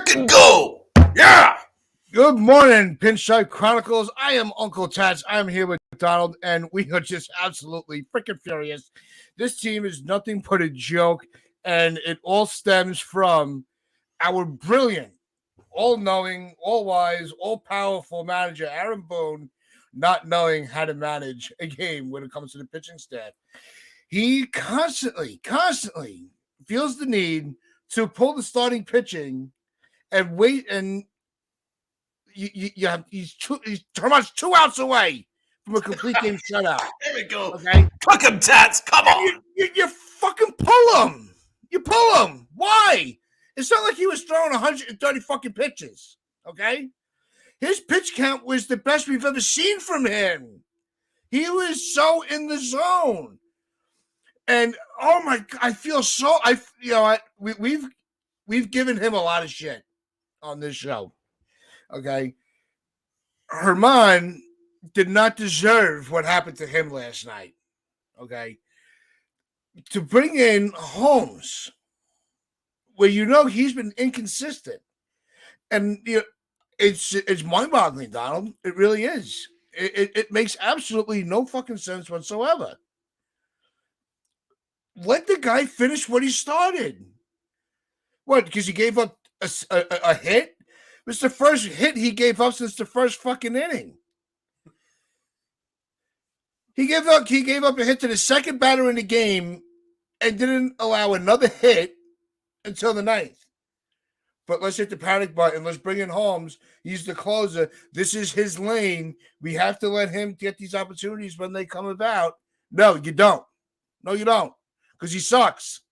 frickin' go. Yeah. Good morning, Pinstripe Chronicles. I am Uncle Tats. I am here with Donald, and we are just absolutely freaking furious. This team is nothing but a joke, and it all stems from our brilliant, all-knowing, all-wise, all-powerful manager, Aaron Boone, not knowing how to manage a game when it comes to the pitching staff. He constantly feels the need to pull the starting pitching and wait and he's pretty much 2 outs away from a complete game shutout. There we go. Okay, Cook him, Tats. Come on. you fucking pull him. You pull him. Why? It's not like he was throwing 130 fucking pitches. Okay, his pitch count was the best we've ever seen from him. He was so in the zone, and oh my God, I feel so. We've given him a lot of shit on this show. Okay, Herman did not deserve what happened to him last night. Okay, to bring in Holmes, where he's been inconsistent, and it's mind-boggling, Donald. It really is. It makes absolutely no fucking sense whatsoever. Let the guy finish what he started. What? Because he gave up a hit? It was the first hit he gave up since the first fucking inning. He gave up a hit to the second batter in the game and didn't allow another hit until the ninth. But let's hit the panic button. Let's bring in Holmes. He's the closer. This is his lane. We have to let him get these opportunities when they come about. No, you don't. No, you don't. Because he sucks.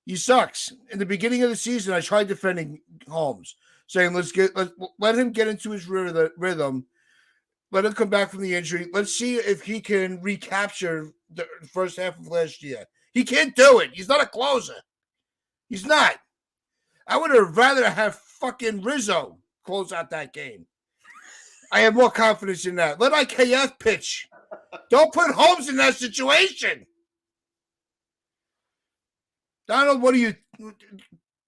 He sucks. In the beginning of the season, I tried defending Holmes, saying let him get into his rhythm. Let him come back from the injury. Let's see if he can recapture the first half of last year. He can't do it. He's not a closer. He's not. I would have rather have fucking Rizzo close out that game. I have more confidence in that. Let IKF pitch. Don't put Holmes in that situation. Donald, what do you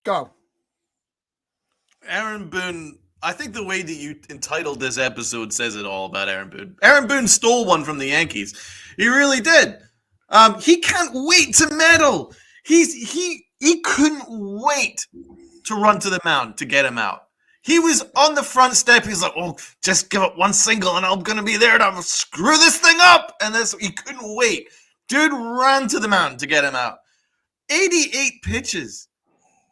go? Aaron Boone, I think the way that you entitled this episode says it all about Aaron Boone. Aaron Boone stole one from the Yankees. He really did. He can't wait to medal. He couldn't wait to run to the mound to get him out. He was on the front step. He's like, oh, just give up one single and I'm going to be there to screw this thing up. And he couldn't wait. Dude ran to the mound to get him out. 88 pitches.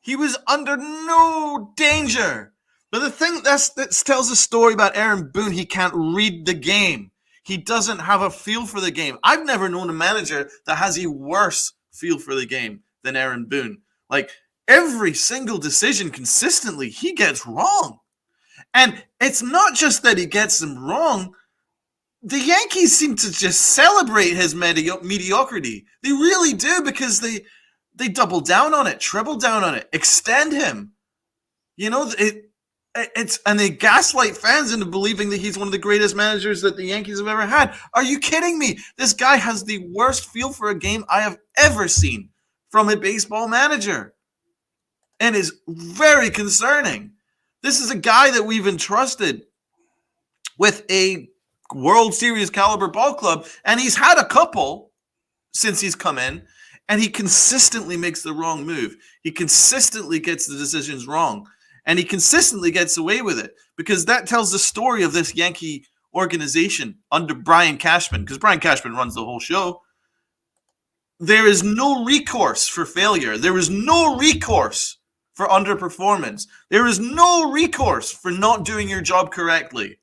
He was under no danger. But the thing that tells a story about Aaron Boone, he can't read the game. He doesn't have a feel for the game. I've never known a manager that has a worse feel for the game than Aaron Boone. Like, every single decision consistently he gets wrong. And it's not just that he gets them wrong. The Yankees seem to just celebrate his mediocrity. They really do, because they double down on it, triple down on it, extend him. And they gaslight fans into believing that he's one of the greatest managers that the Yankees have ever had. Are you kidding me? This guy has the worst feel for a game I have ever seen from a baseball manager. And is very concerning. This is a guy that we've entrusted with a World Series caliber ball club, and he's had a couple since he's come in, and he consistently makes the wrong move. He consistently gets the decisions wrong, and he consistently gets away with it, because that tells the story of this Yankee organization under Brian Cashman, because Brian Cashman runs the whole show. There is no recourse for failure. There is no recourse for underperformance. There is no recourse for not doing your job correctly.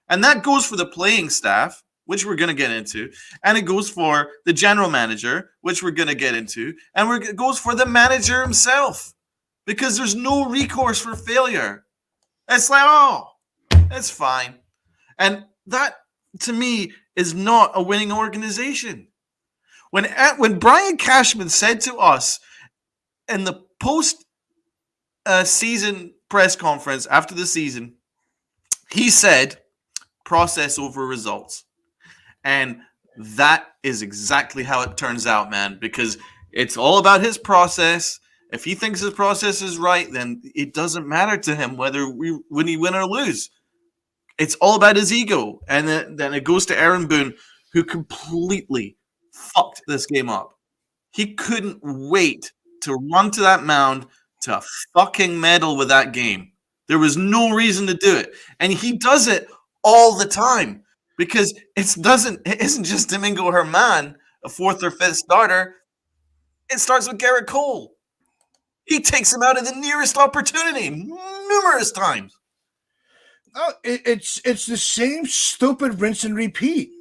And that goes for the playing staff, which we're going to get into, and it goes for the general manager, which we're going to get into, and it goes for the manager himself, because there's no recourse for failure. It's like, oh, that's fine. And that, to me, is not a winning organization. When Brian Cashman said to us in the post-season press conference after the season, he said, process over results. And that is exactly how it turns out, man, because it's all about his process. If he thinks his process is right, then it doesn't matter to him when he win or lose. It's all about his ego. And then it goes to Aaron Boone, who completely fucked this game up. He couldn't wait to run to that mound to fucking meddle with that game. There was no reason to do it. And he does it all the time because it isn't just Domingo Herman, a fourth or fifth starter. It starts with Garrett Cole. He takes him out at the nearest opportunity numerous times. Oh, it's the same stupid rinse and repeat.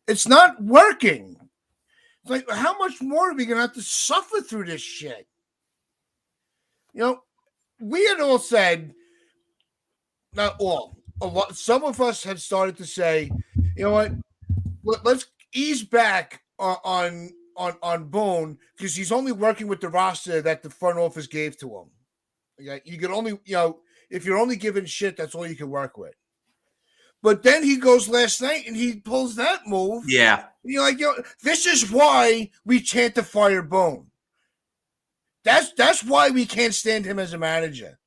It's not working. It's like, how much more are we going to have to suffer through this shit? We had all said, not all, a lot. Some of us had started to say, you know what? Let's ease back on Boone because he's only working with the roster that the front office gave to him. Okay? You can only, if you're only given shit, that's all you can work with. But then he goes last night and he pulls that move. Yeah. And you're like, this is why we chant to fire Boone. That's why we can't stand him as a manager.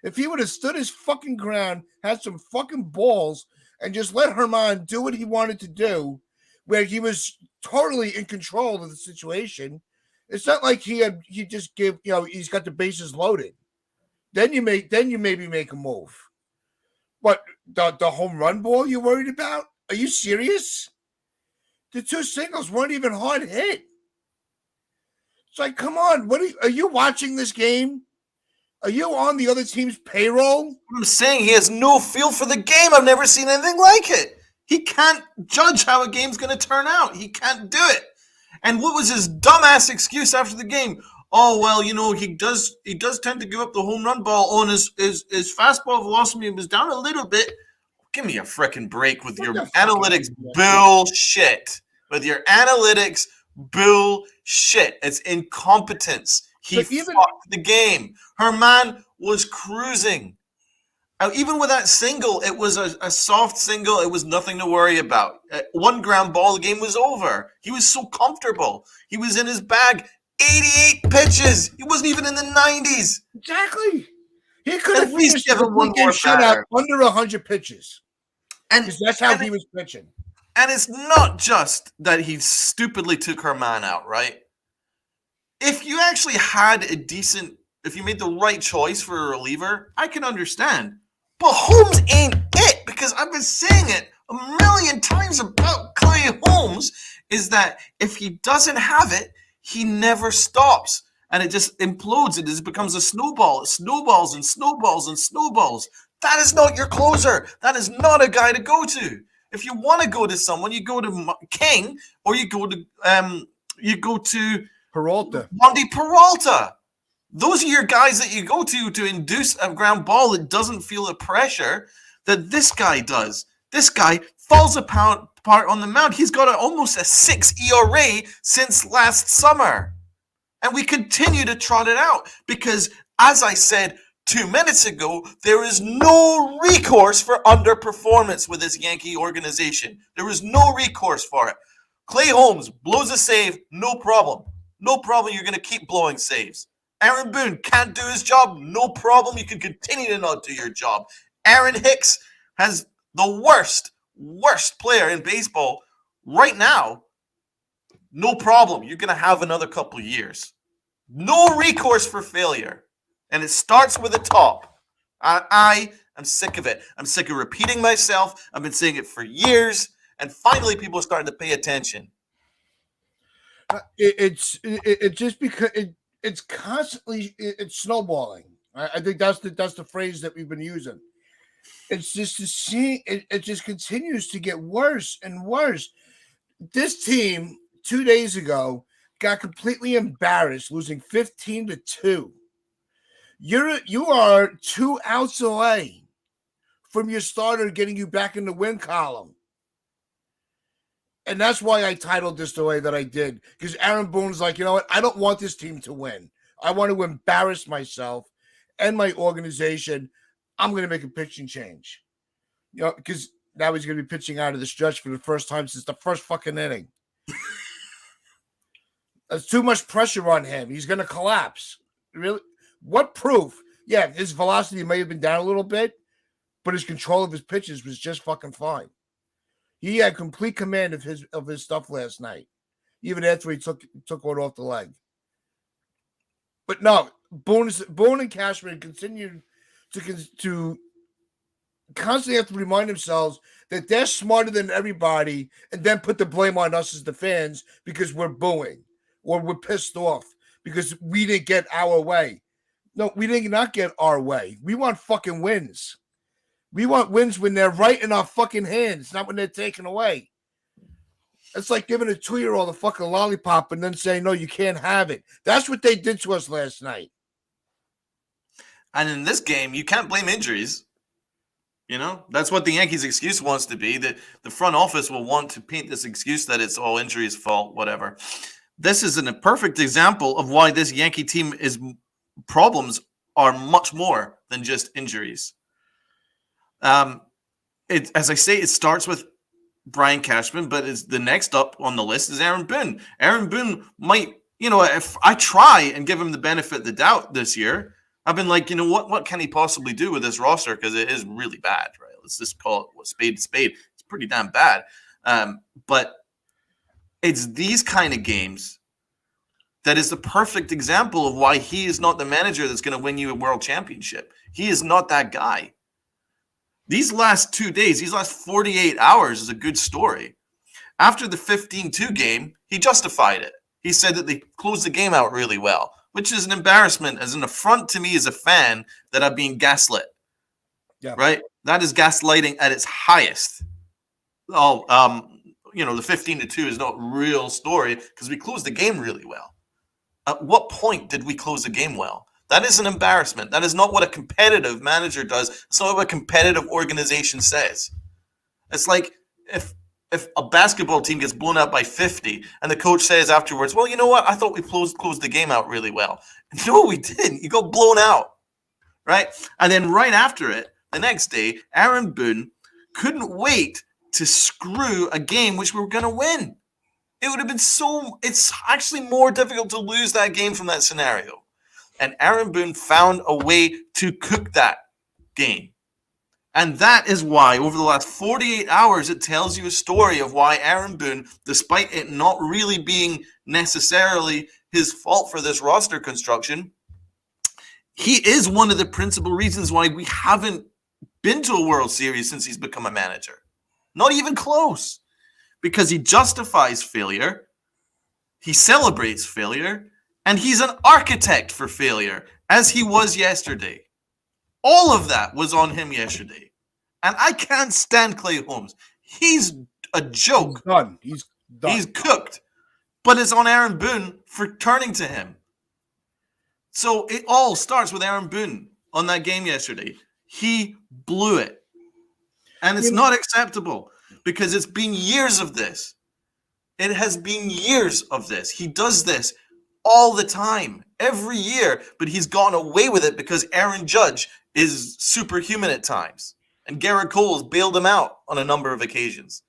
If he would have stood his fucking ground, had some fucking balls, and just let Herman do what he wanted to do, where he was totally in control of the situation, it's not like he just give, he's got the bases loaded. Then you maybe make a move. What, the home run ball you're worried about? Are you serious? The two singles weren't even hard hit. It's like, come on, are you watching this game? Are you on the other team's payroll? I'm saying he has no feel for the game. I've never seen anything like it. He can't judge how a game's going to turn out. He can't do it. And what was his dumbass excuse after the game? Oh, well, he does tend to give up the home run ball. Oh, and his fastball velocity was down a little bit. Give me a freaking break with your analytics bullshit. With your analytics bullshit. It's incompetence. He fucked the game. Herman was cruising. Even with that single, it was a soft single. It was nothing to worry about. One ground ball, the game was over. He was so comfortable. He was in his bag. 88 pitches. He wasn't even in the 90s. Exactly. He could have finished the weekend shutout under 100 pitches. And that's how he was pitching. And it's not just that he stupidly took Herman out, right? If you actually had if you made the right choice for a reliever, I can understand. But Holmes ain't it, because I've been saying it a million times about Clay Holmes, is that if he doesn't have it, he never stops. And it just implodes. It just becomes a snowball. It snowballs and snowballs and snowballs. That is not your closer. That is not a guy to go to. If you want to go to someone, you go to King, or you go to Peralta. Monty Peralta. Those are your guys that you go to induce a ground ball that doesn't feel the pressure that this guy does. This guy falls apart on the mound. He's got almost a 6 ERA since last summer. And we continue to trot it out because, as I said 2 minutes ago, there is no recourse for underperformance with this Yankee organization. There is no recourse for it. Clay Holmes blows a save, no problem. No problem, you're going to keep blowing saves. Aaron Boone can't do his job, no problem, you can continue to not do your job. Aaron Hicks has the worst player in baseball right now. No problem, you're going to have another couple years. No recourse for failure. And it starts with the top. I am sick of it. I'm sick of repeating myself. I've been saying it for years. And finally, people are starting to pay attention. It's just because it's constantly snowballing. I think that's the phrase that we've been using. It's just to see it just continues to get worse and worse. This team 2 days ago got completely embarrassed, losing 15-2. You are 2 outs away from your starter getting you back in the win column. And that's why I titled this the way that I did. Because Aaron Boone's like, you know what? I don't want this team to win. I want to embarrass myself and my organization. I'm going to make a pitching change. Because now he's going to be pitching out of the stretch for the first time since the first fucking inning. There's too much pressure on him. He's going to collapse. Really? What proof? Yeah, his velocity may have been down a little bit, but his control of his pitches was just fucking fine. He had complete command of his stuff last night, even after he took one off the leg. But no, Boone and Cashman continued to constantly have to remind themselves that they're smarter than everybody, and then put the blame on us as the fans because we're booing or we're pissed off because we didn't get our way. No, we did not get our way. We want fucking wins. We want wins when they're right in our fucking hands, not when they're taken away. It's like giving a 2-year-old a fucking lollipop and then saying, no, you can't have it. That's what they did to us last night. And in this game, you can't blame injuries. You know, that's what the Yankees' excuse wants to be. That the front office will want to paint this excuse that it's all injuries' fault, whatever. This is a perfect example of why this Yankee team problems are much more than just injuries. As I say, it starts with Brian Cashman, but the next up on the list is Aaron Boone. Aaron Boone might, if I try and give him the benefit of the doubt this year, I've been like, what can he possibly do with this roster? Because it is really bad, right? Let's just call it spade to spade. It's pretty damn bad. But it's these kind of games that is the perfect example of why he is not the manager that's going to win you a world championship. He is not that guy. These last 2 days, these last 48 hours is a good story. After the 15-2 game, he justified it. He said that they closed the game out really well, which is an embarrassment, as an affront to me as a fan that I'm being gaslit. Yeah. Right? That is gaslighting at its highest. The 15-2 is not a real story because we closed the game really well. At what point did we close the game well? That is an embarrassment. That is not what a competitive manager does. It's not what a competitive organization says. It's like if a basketball team gets blown out by 50 and the coach says afterwards, well, you know what? I thought we closed the game out really well. No, we didn't. You got blown out, right? And then right after it, the next day, Aaron Boone couldn't wait to screw a game which we were going to win. It would have been it's actually more difficult to lose that game from that scenario. And Aaron Boone found a way to cook that game. And that is why, over the last 48 hours, it tells you a story of why Aaron Boone, despite it not really being necessarily his fault for this roster construction, he is one of the principal reasons why we haven't been to a World Series since he's become a manager. Not even close. Because he justifies failure, he celebrates failure, and he's an architect for failure, as he was yesterday. All of that was on him yesterday. And I can't stand Clay Holmes. He's a joke. He's done. He's cooked. But it's on Aaron Boone for turning to him. So it all starts with Aaron Boone on that game yesterday. He blew it. And it's not acceptable because it's been years of this. It has been years of this. He does this all the time, every year, but he's gone away with it because Aaron Judge is superhuman at times. And Garrett Cole has bailed him out on a number of occasions.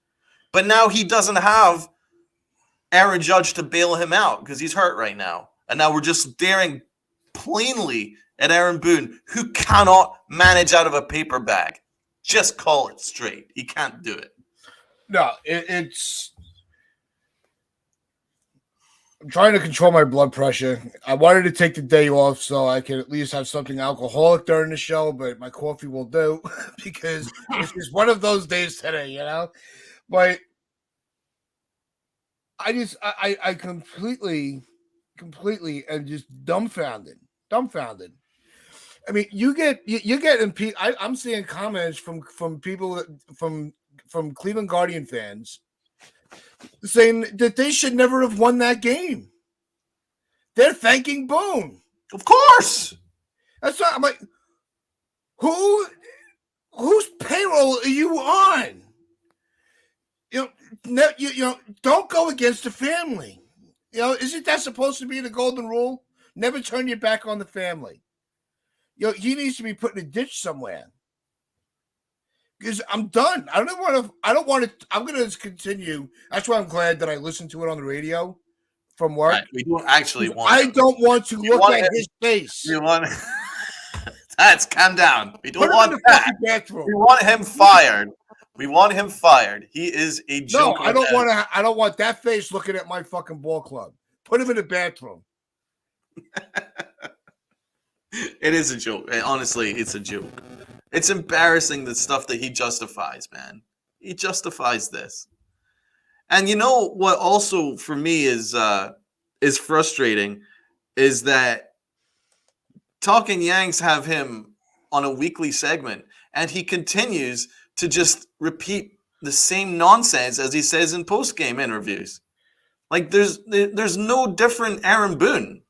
But now he doesn't have Aaron Judge to bail him out because he's hurt right now. And now we're just staring plainly at Aaron Boone, who cannot manage out of a paper bag. Just call it straight. He can't do it. No, it's... I'm trying to control my blood pressure. I wanted to take the day off so I could at least have something alcoholic during the show, but my coffee will do because it's just one of those days today, But I completely am just dumbfounded. I mean, you get impeded. I'm seeing comments from people from Cleveland Guardian fans saying that they should never have won that game. They're thanking Boone. Of course. That's not. I'm like, whose payroll are you on? Don't go against the family. Isn't that supposed to be the golden rule? Never turn your back on the family. He needs to be put in a ditch somewhere. Because I'm done. I don't want to. I'm going to continue. That's why I'm glad that I listened to it on the radio from work. Right. We don't actually want I him. don't want to look want at him. his face. We want that's calm down. We don't Put him in want the that. fucking bathroom. We want him fired. We want him fired. He is a No, joke. I don't want to. I don't want that face looking at my fucking ball club. Put him in the bathroom. It is a joke. Honestly, it's a joke. It's embarrassing the stuff that he justifies, man. He justifies this. And you know what also for me is frustrating is that Talking Yanks have him on a weekly segment and he continues to just repeat the same nonsense as he says in post-game interviews. Like there's no different Aaron Boone.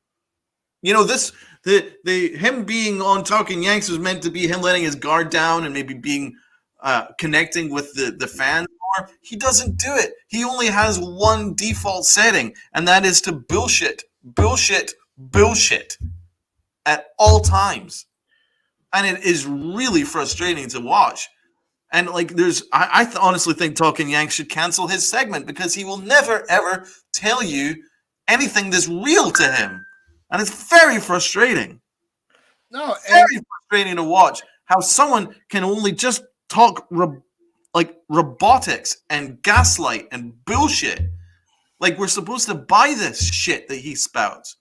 You know, him being on Talking Yanks was meant to be him letting his guard down and maybe being connecting with the fans more. He doesn't do it. He only has one default setting, and that is to bullshit at all times. And it is really frustrating to watch. And like, I honestly think Talking Yanks should cancel his segment because he will never ever tell you anything that's real to him, and it's very frustrating. No, Very frustrating to watch how someone can only just talk like robotics and gaslight and bullshit. Like we're supposed to buy this shit that he spouts.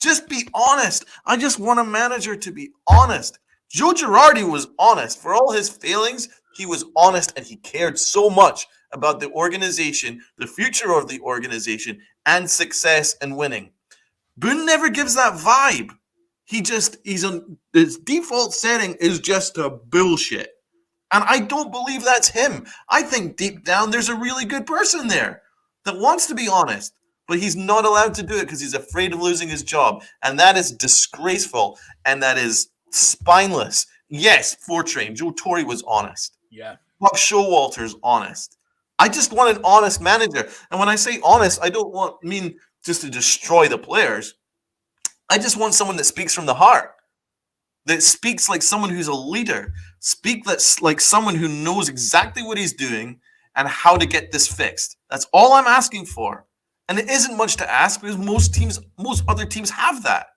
Just be honest. I just want a manager to be honest. Joe Girardi was honest. For all his failings, he was honest and he cared so much about the organization, the future of the organization, and success and winning. Boone never gives that vibe. His default setting is just to bullshit. And I don't believe that's him. I think deep down there's a really good person there that wants to be honest, but he's not allowed to do it because he's afraid of losing his job. And that is disgraceful and that is spineless. Yes, Fortrain, Joe Torre was honest. yeah. Buck Showalter's honest. I just want an honest manager. And when I say honest, I don't mean just to destroy the players. I just want someone that speaks from the heart, that speaks like someone who's a leader, that's like someone who knows exactly what he's doing and how to get this fixed. That's all I'm asking for. And it isn't much to ask because most other teams have that.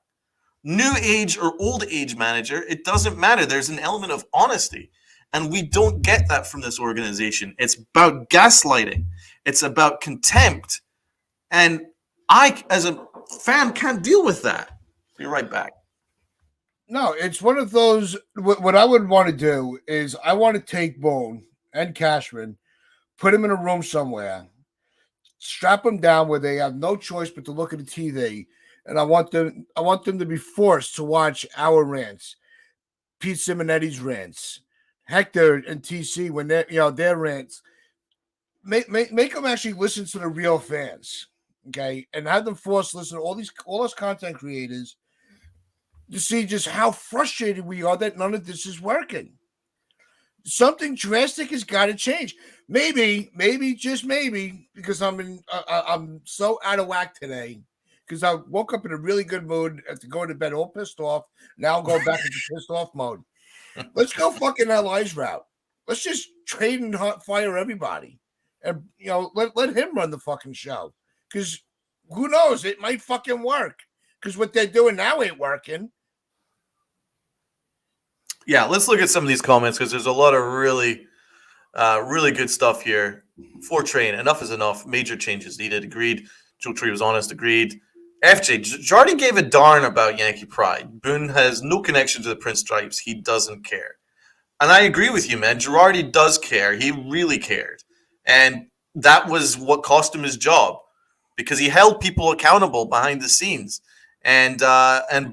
New age or old age manager, it doesn't matter. There's an element of honesty. And we don't get that from this organization. It's about gaslighting. It's about contempt. And I, as a fan, can't deal with that. Be right back. No, it's one of those. What I would want to do is I want to take Boone and Cashman, put them in a room somewhere, strap them down where they have no choice but to look at the TV, and I want them to be forced to watch our rants, Pete Simonetti's rants, Hector and TC when their rants. Make them actually listen to the real fans, okay, and have them forced to listen to all those content creators to see just how frustrated we are that none of this is working. Something drastic has got to change. Maybe, just maybe, because I'm so out of whack today. Because I woke up in a really good mood after going to bed all pissed off. Now I'll go back into pissed off mode. Let's go fucking LI's route. Let's just trade and fire everybody, and let him run the fucking show. Because who knows? It might fucking work. Because what they're doing now ain't working. Yeah, let's look at some of these comments because there's a lot of really good stuff here. Fortrain, enough is enough. Major changes needed. Agreed. Joe Tree was honest. Agreed. FJ, Jardy gave a darn about Yankee pride. Boone has no connection to the Prince Stripes. He doesn't care. And I agree with you, man. Girardi does care. He really cared. And that was what cost him his job because he held people accountable behind the scenes. And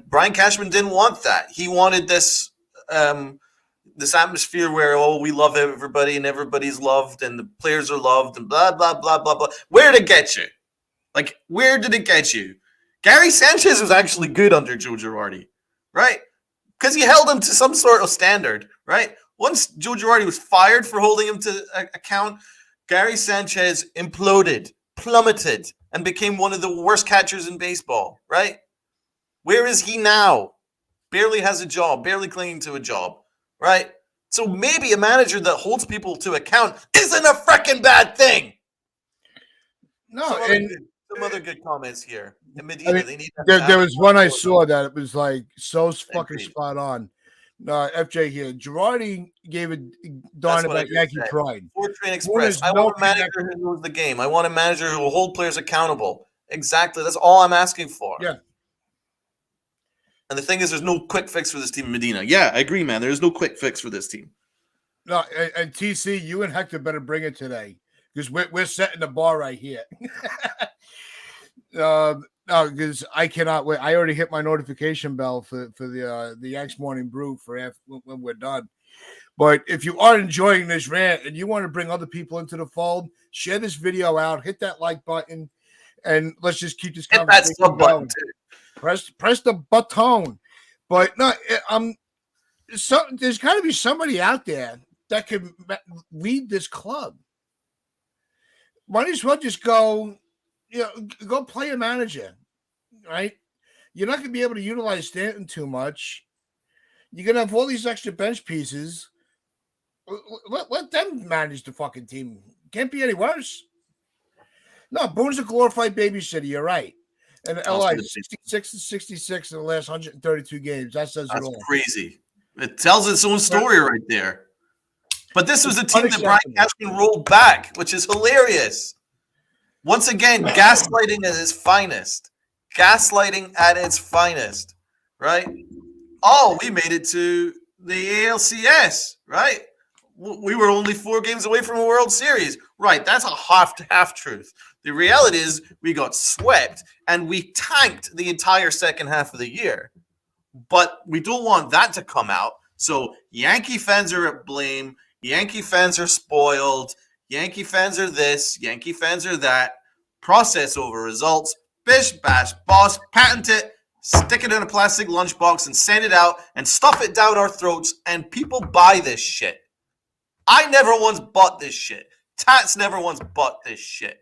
Brian Cashman didn't want that. He wanted this atmosphere where, we love everybody and everybody's loved and the players are loved and blah, blah, blah, blah, blah. Where did it get you? Like, where did it get you? Gary Sanchez was actually good under Joe Girardi, right? Because he held him to some sort of standard, right? Once Joe Girardi was fired for holding him to account, Gary Sanchez imploded, plummeted, and became one of the worst catchers in baseball, right? Where is he now? Barely has a job, barely clinging to a job, right? So maybe a manager that holds people to account isn't a freaking bad thing. No, some other good comments here. And Medina, I mean, they need there was one I to saw that it was like so fucking Agreed. spot on. FJ here. Girardi gave a That's darn what I about just Yankee said. pride. For Train Boone Express, has I no want a manager connection. who knows the game. I want a manager who will hold players accountable. Exactly. That's all I'm asking for. Yeah. And the thing is, there's no quick fix for this team in Medina. Yeah, I agree, man. There's no quick fix for this team. No, and TC, you and Hector better bring it today because we're setting the bar right here. No, because I cannot wait. I already hit my notification bell for the Yanks Morning Brew for when we're done. But if you are enjoying this rant and you want to bring other people into the fold, share this video out, hit that like button, and let's just keep this Hit that conversation sub going. button too. Press the button. But no, there's got to be somebody out there that can lead this club. Might as well just go play a manager, right? You're not going to be able to utilize Stanton too much. You're going to have all these extra bench pieces. Let them manage the fucking team. Can't be any worse. No, Boone's a glorified babysitter. You're right. And LI 66 and 66 in the last 132 games. That says it all. That's crazy. It tells its own story right there. But this was a team that Brian Cashman rolled back, which is hilarious. Once again, gaslighting at its finest. Gaslighting at its finest, right? Oh, we made it to the ALCS, right? We were only 4 games away from a World Series. Right, that's a half truth. The reality is we got swept and we tanked the entire second half of the year. But we don't want that to come out. So Yankee fans are at blame. Yankee fans are spoiled. Yankee fans are this. Yankee fans are that. Process over results. Bish, bash, boss. Patent it. Stick it in a plastic lunchbox and send it out and stuff it down our throats. And people buy this shit. I never once bought this shit. Tats never once bought this shit.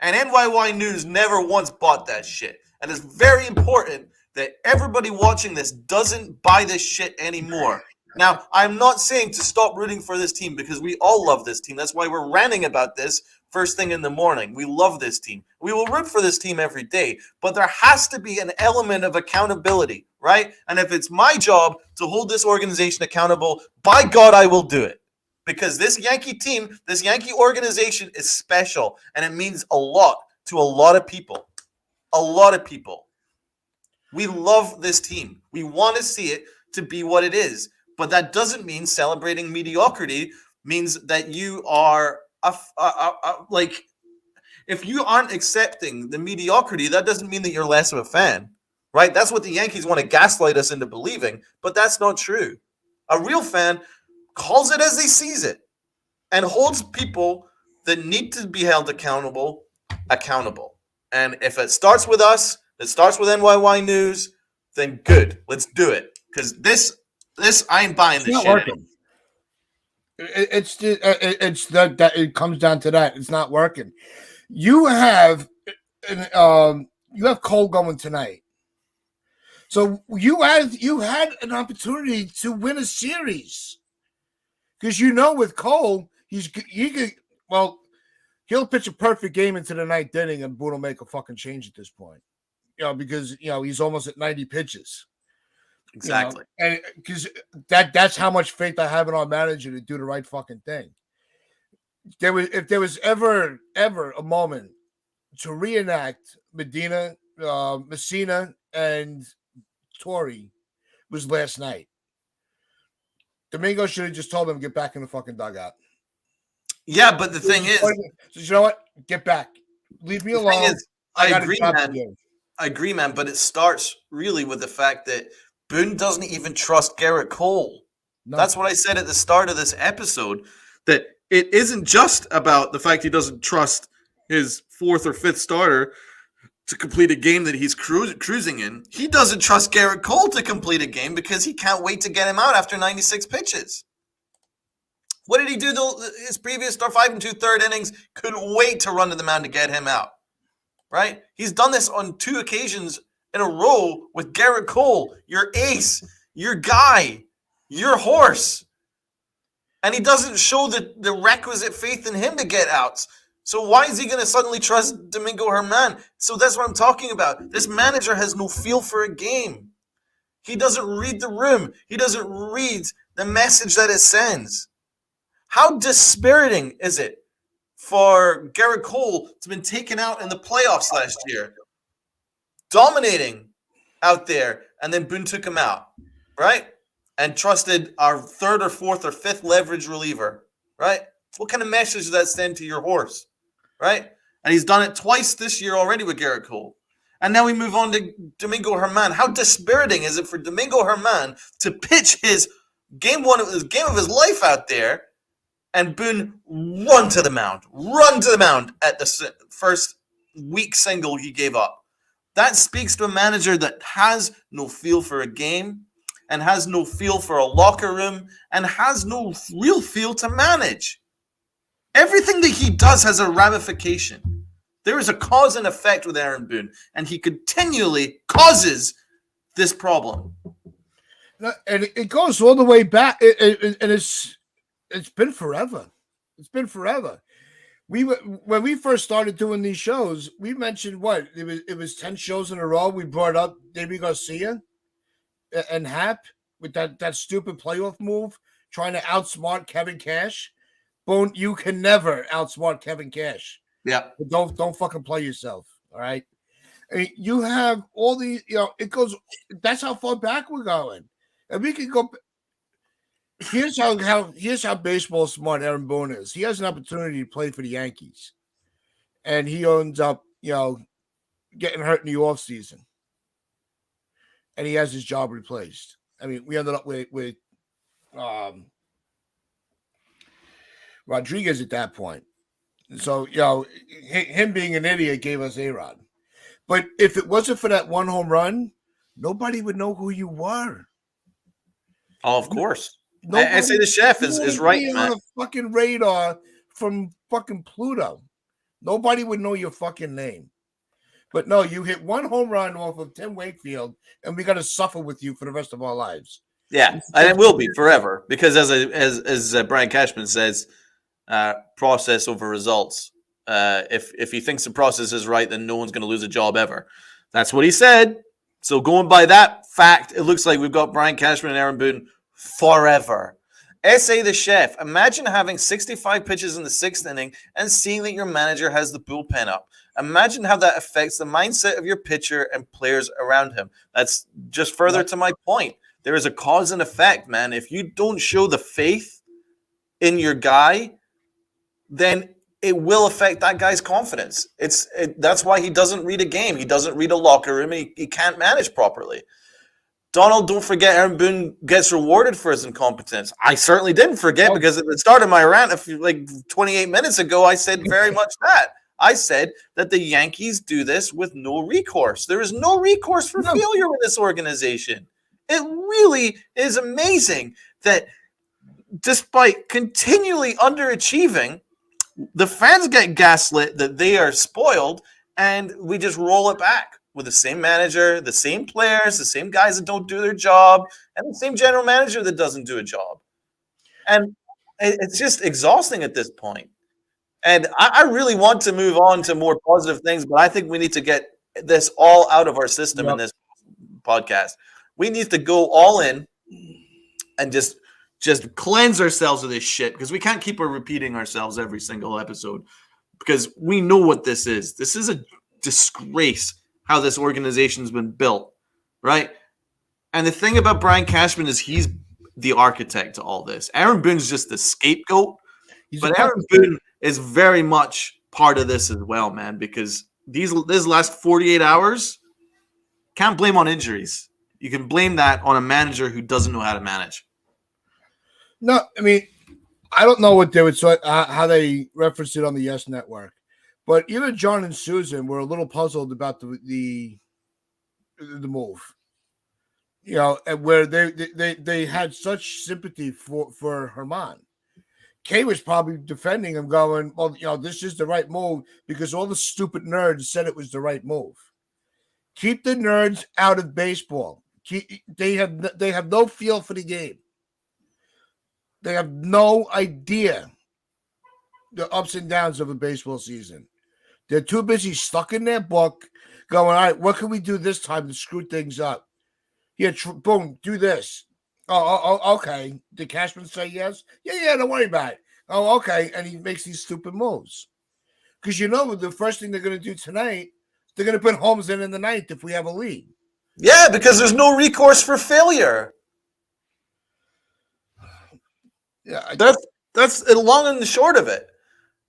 And NYY News never once bought that shit. And it's very important that everybody watching this doesn't buy this shit anymore. Now, I'm not saying to stop rooting for this team because we all love this team. That's why we're ranting about this first thing in the morning. We love this team. We will root for this team every day. But there has to be an element of accountability, right? And if it's my job to hold this organization accountable, by God, I will do it. Because this Yankee team, this Yankee organization is special. And it means a lot to a lot of people. A lot of people. We love this team. We want to see it to be what it is. But that doesn't mean celebrating mediocrity means that you are like, if you aren't accepting the mediocrity, that doesn't mean that you're less of a fan, right? That's what the Yankees want to gaslight us into believing, but that's not true. A real fan calls it as they sees it and holds people that need to be held accountable. And if it starts with us, it starts with NYY News, then good. Let's do it. Because this I ain't buying this shit anymore. It comes down to that. It's not working. You have Cole going tonight. So you had an opportunity to win a series. Because with Cole, he'll pitch a perfect game into the ninth inning and Boone will make a fucking change at this point. Because he's almost at 90 pitches. Exactly. And because that's how much faith I have in our manager to do the right fucking thing. If there was ever a moment to reenact Medina, Messina, and Torrey was last night. Domingo should have just told them to get back in the fucking dugout. Yeah, but the thing is, you know what? Get back. Leave me alone. I agree, man. I agree, man. But it starts really with the fact that Boone doesn't even trust Garrett Cole. No. That's what I said at the start of this episode, that it isn't just about the fact he doesn't trust his 4th or 5th starter to complete a game that he's cruising in. He doesn't trust Garrett Cole to complete a game because he can't wait to get him out after 96 pitches. What did he do his previous start? 5 2/3 innings. Couldn't wait to run to the mound to get him out. Right? He's done this on 2 occasions in a row with Garrett Cole, your ace, your guy, your horse. And he doesn't show the requisite faith in him to get outs. So why is he going to suddenly trust Domingo Herman? So that's what I'm talking about. This manager has no feel for a game. He doesn't read the room. He doesn't read the message that it sends. How dispiriting is it for Garrett Cole to have been taken out in the playoffs last year, dominating out there, and then Boone took him out, right? And trusted our third or fourth or fifth leverage reliever, right? What kind of message does that send to your horse, right? And he's done it twice this year already with Garrett Cole. And now we move on to Domingo Herman. How dispiriting is it for Domingo Herman to pitch his game of his life out there, and Boone run to the mound at the first weak single he gave up. That speaks to a manager that has no feel for a game and has no feel for a locker room and has no real feel to manage. Everything that he does has a ramification. There is a cause and effect with Aaron Boone, and he continually causes this problem. And it goes all the way back, and it's been forever. It's been forever. When we first started doing these shows, we mentioned what it was 10 shows in a row. We brought up Davey Garcia and Hap with that stupid playoff move, trying to outsmart Kevin Cash. Boone, you can never outsmart Kevin Cash. Yeah. Don't fucking play yourself. All right. I mean, you have all these, it goes, that's how far back we're going. And we can go. Here's how baseball smart Aaron Boone is. He has an opportunity to play for the Yankees. And he ends up, getting hurt in the offseason. And he has his job replaced. I mean, we ended up with Rodriguez at that point. So, him being an idiot gave us A-Rod. But if it wasn't for that one home run, nobody would know who you were. Oh, of course. I say the chef is right, man. On a fucking radar from fucking Pluto. Nobody would know your fucking name. But no, you hit one home run off of Tim Wakefield, and we got to suffer with you for the rest of our lives. Yeah, and it will be forever because as Brian Cashman says, process over results. If he thinks the process is right, then no one's going to lose a job ever. That's what he said. So going by that fact, it looks like we've got Brian Cashman and Aaron Boone forever. S.A. the chef, imagine having 65 pitches in the sixth inning and seeing that your manager has the bullpen up. Imagine how that affects the mindset of your pitcher and players around him. That's just further to my point. There is a cause and effect, man. If you don't show the faith in your guy, then it will affect that guy's confidence. That's why he doesn't read a game. He doesn't read a locker room. He can't manage properly. Donald, don't forget Aaron Boone gets rewarded for his incompetence. I certainly didn't forget because at the start of my rant, like 28 minutes ago, I said very much that. I said that the Yankees do this with no recourse. There is no recourse for failure with this organization. It really is amazing that despite continually underachieving, the fans get gaslit that they are spoiled, and we just roll it back with the same manager, the same players, the same guys that don't do their job, and the same general manager that doesn't do a job. And it's just exhausting at this point. And I really want to move on to more positive things, but I think we need to get this all out of our system in this podcast. We need to go all in and just cleanse ourselves of this shit because we can't keep repeating ourselves every single episode because we know what this is. This is a disgrace how this organization's been built, right? And the thing about Brian Cashman is he's the architect to all this. Aaron Boone's just the scapegoat, but Aaron Boone is very much part of this as well, man, because this last 48 hours, can't blame on injuries. You can blame that on a manager who doesn't know how to manage. No, I mean, I don't know what they would how they referenced it on the Yes Network, but even John and Susan were a little puzzled about the move. And where they had such sympathy for Herman. Kay was probably defending him, going, "Well, this is the right move because all the stupid nerds said it was the right move. Keep the nerds out of baseball. They have no feel for the game. They have no idea the ups and downs of a baseball season. They're too busy stuck in their book going, all right, what can we do this time to screw things up? Yeah, boom, do this. Okay. Did Cashman say yes? Yeah, don't worry about it. Oh, okay. And he makes these stupid moves. Because the first thing they're going to do tonight, they're going to put Holmes in the ninth if we have a lead. Yeah, because there's no recourse for failure. Yeah, that's the long and the short of it.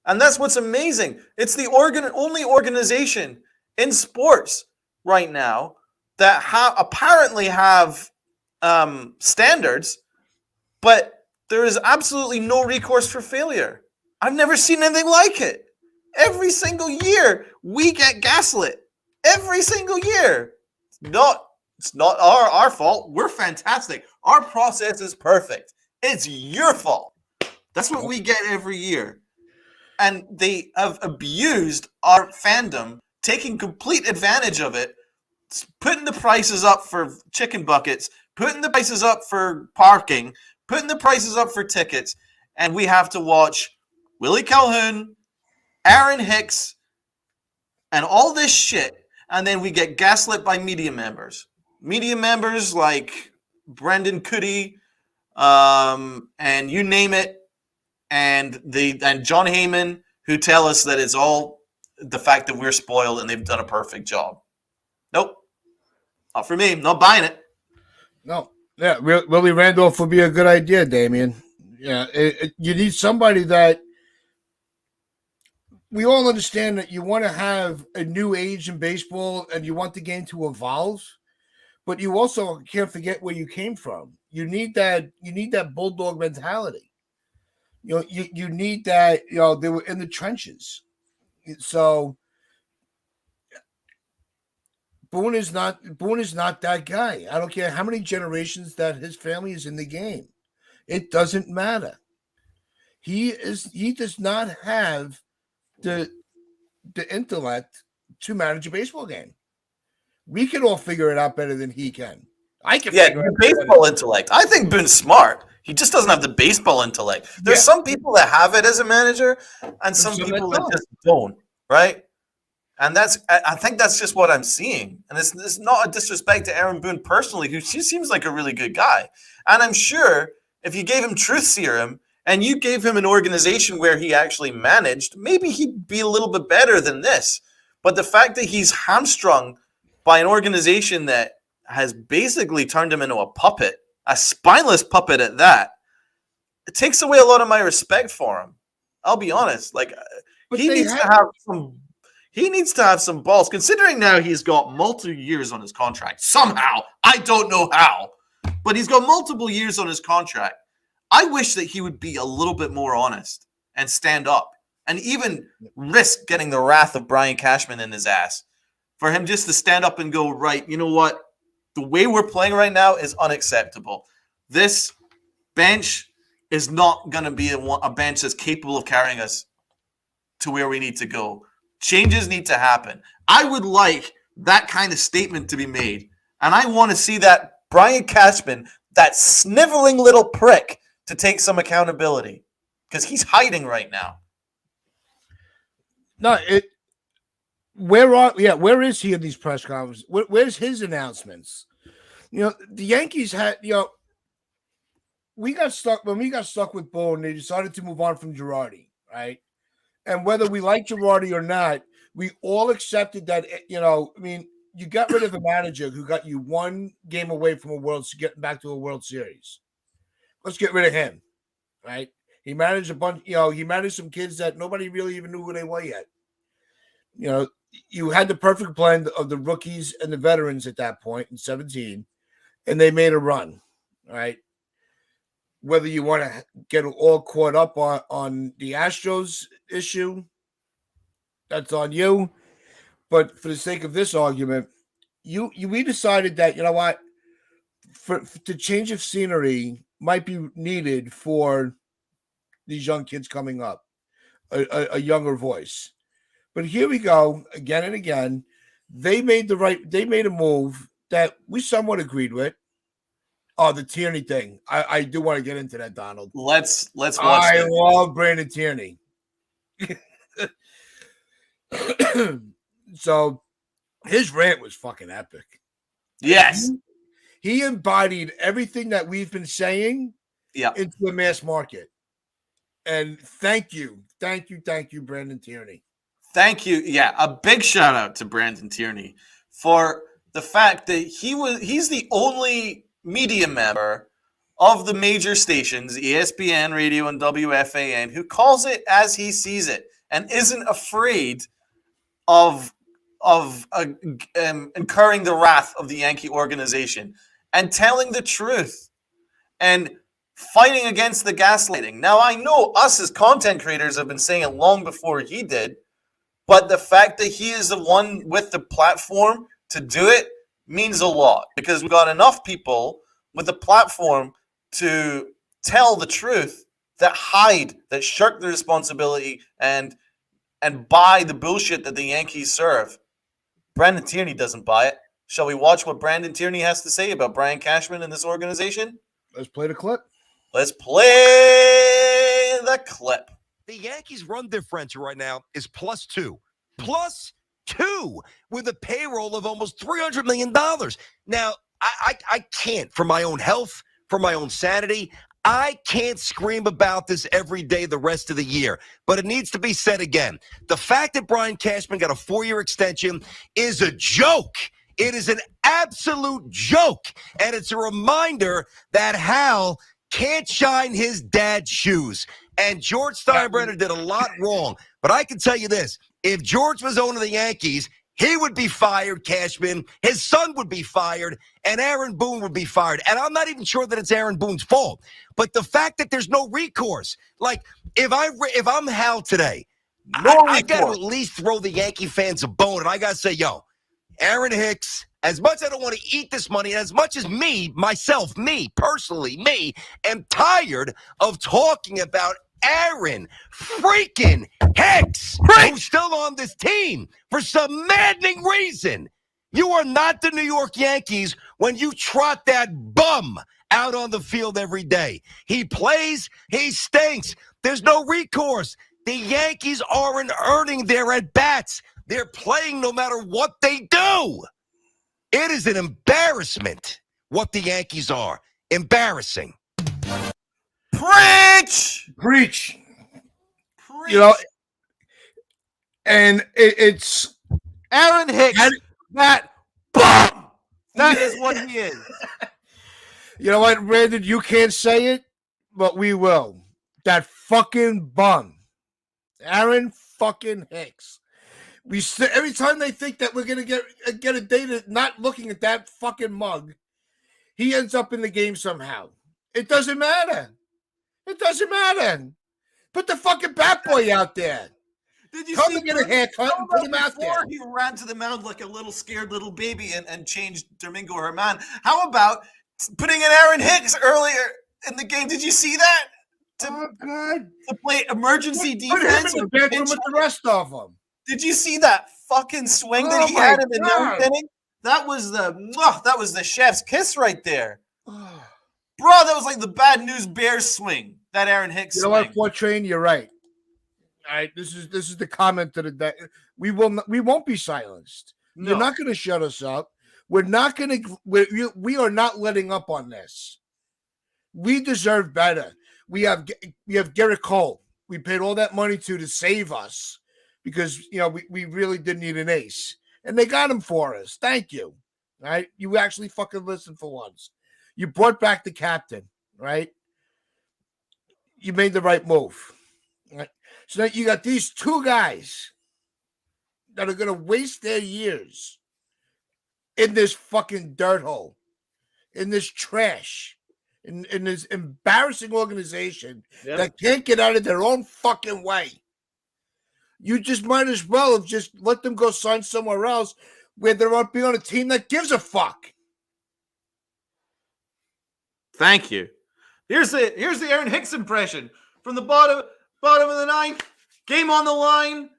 And that's what's amazing. It's the only organization in sports right now that apparently have standards, but there is absolutely no recourse for failure. I've never seen anything like it. Every single year, we get gaslit. Every single year. It's not our fault. We're fantastic. Our process is perfect. It's your fault. That's what we get every year. And they have abused our fandom, taking complete advantage of it, putting the prices up for chicken buckets, putting the prices up for parking, putting the prices up for tickets, and we have to watch Willie Calhoun, Aaron Hicks, and all this shit, and then we get gaslit by media members. Media members like Brendan Cuddy, and you name it, and John Heyman, who tell us that it's all the fact that we're spoiled and they've done a perfect job. Nope. Not for me. Not buying it. No. Yeah, Willie Randolph would be a good idea, Damien. Yeah, you need somebody that we all understand that you want to have a new age in baseball and you want the game to evolve, but you also can't forget where you came from. You need that bulldog mentality. You need that, they were in the trenches. So Boone is not that guy. I don't care how many generations that his family is in the game. It doesn't matter. He does not have the intellect to manage a baseball game. We can all figure it out better than he can. I can figure it out. Baseball intellect. I think Boone's smart. He just doesn't have the baseball intellect. There's some people that have it as a manager, and some people that just don't, right? And I think that's just what I'm seeing. And it's not a disrespect to Aaron Boone personally, who she seems like a really good guy. And I'm sure if you gave him truth serum and you gave him an organization where he actually managed, maybe he'd be a little bit better than this. But the fact that he's hamstrung by an organization that has basically turned him into a puppet, a spineless puppet at that, it takes away a lot of my respect for him. I'll be honest. He needs to have some balls, considering now he's got multiple years on his contract. Somehow. I don't know how. But he's got multiple years on his contract. I wish that he would be a little bit more honest and stand up and even risk getting the wrath of Brian Cashman in his ass. For him just to stand up and go, right, you know what? The way we're playing right now is unacceptable. This bench is not going to be a bench that's capable of carrying us to where we need to go. Changes need to happen. I would like that kind of statement to be made. And I want to see that Brian Cashman, that sniveling little prick, to take some accountability. Because he's hiding right now. No, where is he in these press conferences? Where's his announcements? The Yankees had, we got stuck with Boone. They decided to move on from Girardi, right? And whether we like Girardi or not, we all accepted that. You got rid of a manager who got you one game away from getting back to a World Series. Let's get rid of him, right? He managed a bunch. He managed some kids that nobody really even knew who they were yet. You had the perfect blend of the rookies and the veterans at that point in 2017, and they made a run, right? Whether you want to get all caught up on the Astros issue, that's on you. But for the sake of this argument, we decided that, the change of scenery might be needed for these young kids coming up, a younger voice. But here we go again and again. They made a move that we somewhat agreed with. Oh, the Tierney thing. I do want to get into that, Donald. Let's watch I love Brandon Tierney. So his rant was fucking epic. Yes. He embodied everything that we've been saying into the mass market. And thank you, Brandon Tierney. Thank you. Yeah, a big shout out to Brandon Tierney for the fact that he's the only media member of the major stations, ESPN Radio and WFAN, who calls it as he sees it and isn't afraid of incurring the wrath of the Yankee organization and telling the truth and fighting against the gaslighting. Now, I know us as content creators have been saying it long before he did, but the fact that he is the one with the platform to do it means a lot because we've got enough people with the platform to tell the truth that shirk the responsibility and buy the bullshit that the Yankees serve. Brandon Tierney doesn't buy it. Shall we watch what Brandon Tierney has to say about Brian Cashman and this organization? Let's play the clip. Let's play the clip. The Yankees' run differential right now is +2. +2 with a payroll of almost $300 million. Now, I can't, for my own health, for my own sanity, I can't scream about this every day the rest of the year, but it needs to be said again. The fact that Brian Cashman got a 4-year extension is a joke. It is an absolute joke, and it's a reminder that Hal can't shine his dad's shoes. And George Steinbrenner did a lot wrong, but I can tell you this. If George was owner of the Yankees, he would be fired, Cashman. His son would be fired, and Aaron Boone would be fired. And I'm not even sure that it's Aaron Boone's fault. But the fact that there's no recourse, like if I'm Hal today, I got to at least throw the Yankee fans a bone, and I got to say, yo, Aaron Hicks, as much as I don't want to eat this money, and as much as me personally, am tired of talking about Aaron freaking Hicks, who's still on this team for some maddening reason. You are not the New York Yankees when you trot that bum out on the field every day. He plays, he stinks. There's no recourse. The Yankees aren't earning their at-bats. They're playing no matter what they do. It is an embarrassment what the Yankees are. Embarrassing. Preach. You know, and it's Aaron Hicks. That bum. That is what he is. You know what, Brandon? You can't say it, but we will. That fucking bum. Aaron fucking Hicks. Every time they think that we're gonna get a day to not looking at that fucking mug, he ends up in the game somehow. It doesn't matter. Put the fucking bat boy out there. Did you Come see and get a haircut and put him out there. He ran to the mound like a little scared little baby and changed Domingo Herman. How about putting in Aaron Hicks earlier in the game? Did you see that? God. To play emergency Put defense. him in the bedroom with the rest of them. Did you see that fucking swing that he had in the ninth inning? That was the chef's kiss right there. Bro, that was like the Bad News Bears swing. That Aaron Hicks swing. You know what, Fortrain? You're right. All right, this is the comment that we won't be silenced. No. You're not going to shut us up. We are not letting up on this. We deserve better. We have Garrett Cole. We paid all that money to save us because we really did need an ace, and they got him for us. Thank you. All right, you actually fucking listened for once. You brought back the captain, right? You made the right move. Right? So now you got these two guys that are going to waste their years in this fucking dirt hole, in this trash, in this embarrassing organization that can't get out of their own fucking way. You just might as well have just let them go sign somewhere else where they're not being on a team that gives a fuck. Thank you. Here's the Aaron Hicks impression from the bottom of the ninth. Game on the line.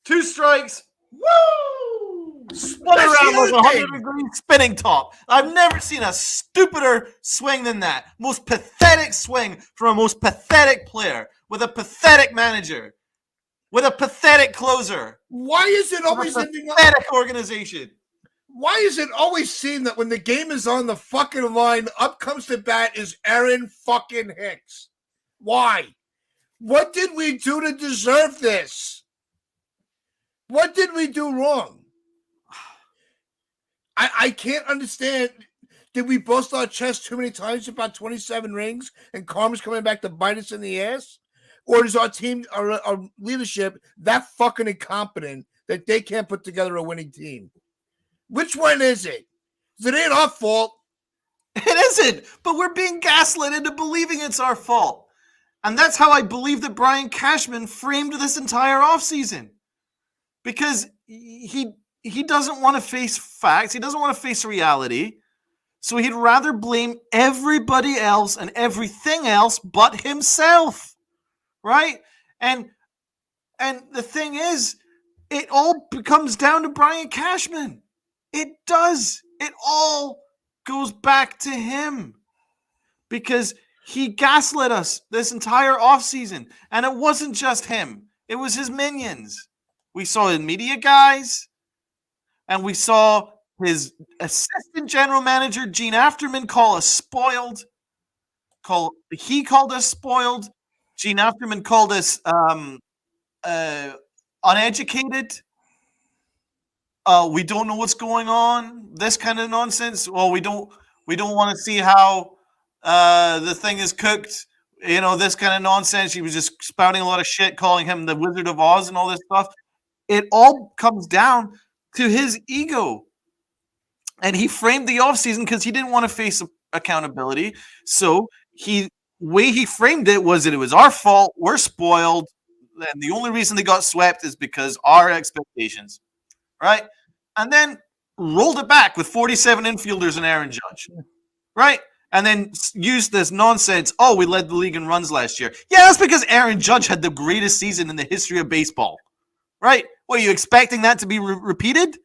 2 strikes. Woo! Spun around like a 100-degree spinning top. I've never seen a stupider swing than that. Most pathetic swing from a most pathetic player with a pathetic manager. with a pathetic closer. Why is it With always a pathetic organization? Why is it always seen that when the game is on the fucking line, up comes the bat is Aaron fucking Hicks? Why? What did we do to deserve this? What did we do wrong? I can't understand. Did we bust our chest too many times about 27 rings and karma's coming back to bite us in the ass? Or is our team, our leadership that fucking incompetent that they can't put together a winning team? Which one is it? It ain't our fault. It isn't, but we're being gaslit into believing it's our fault. And that's how I believe that Brian Cashman framed this entire offseason. Because he doesn't want to face facts. He doesn't want to face reality. So he'd rather blame everybody else and everything else but himself. Right? And the thing is, it all comes down to Brian Cashman. It does. It all goes back to him. Because he gaslit us this entire offseason. And it wasn't just him. It was his minions. We saw his media guys. And we saw his assistant general manager, Gene Afterman, call us spoiled. He called us spoiled. Gene Afterman called us uneducated. We don't know what's going on. This kind of nonsense. Well, we don't want to see how the thing is cooked. You know, this kind of nonsense. He was just spouting a lot of shit, calling him the Wizard of Oz and all this stuff. It all comes down to his ego. And he framed the offseason because he didn't want to face accountability. So way he framed it was that it was our fault. We're spoiled. And the only reason they got swept is because our expectations. Right? And then rolled it back with 47 infielders and Aaron Judge. Right? And then used this nonsense. Oh, we led the league in runs last year. Yeah, that's because Aaron Judge had the greatest season in the history of baseball. Right? Were you expecting that to be repeated?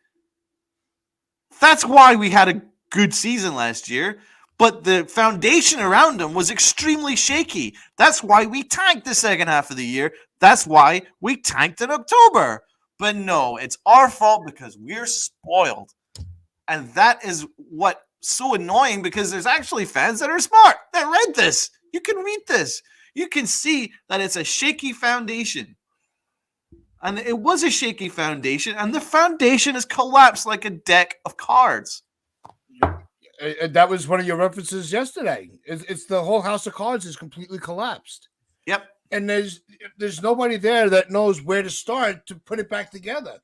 That's why we had a good season last year. But the foundation around him was extremely shaky. That's why we tanked the second half of the year. That's why we tanked in October. But no, it's our fault because we're spoiled. And that is what's so annoying because there's actually fans that are smart that read this. You can read this. You can see that it's a shaky foundation. And it was a shaky foundation, and the foundation has collapsed like a deck of cards. That was one of your references yesterday. It's the whole house of cards is completely collapsed. Yep. And there's nobody there that knows where to start to put it back together.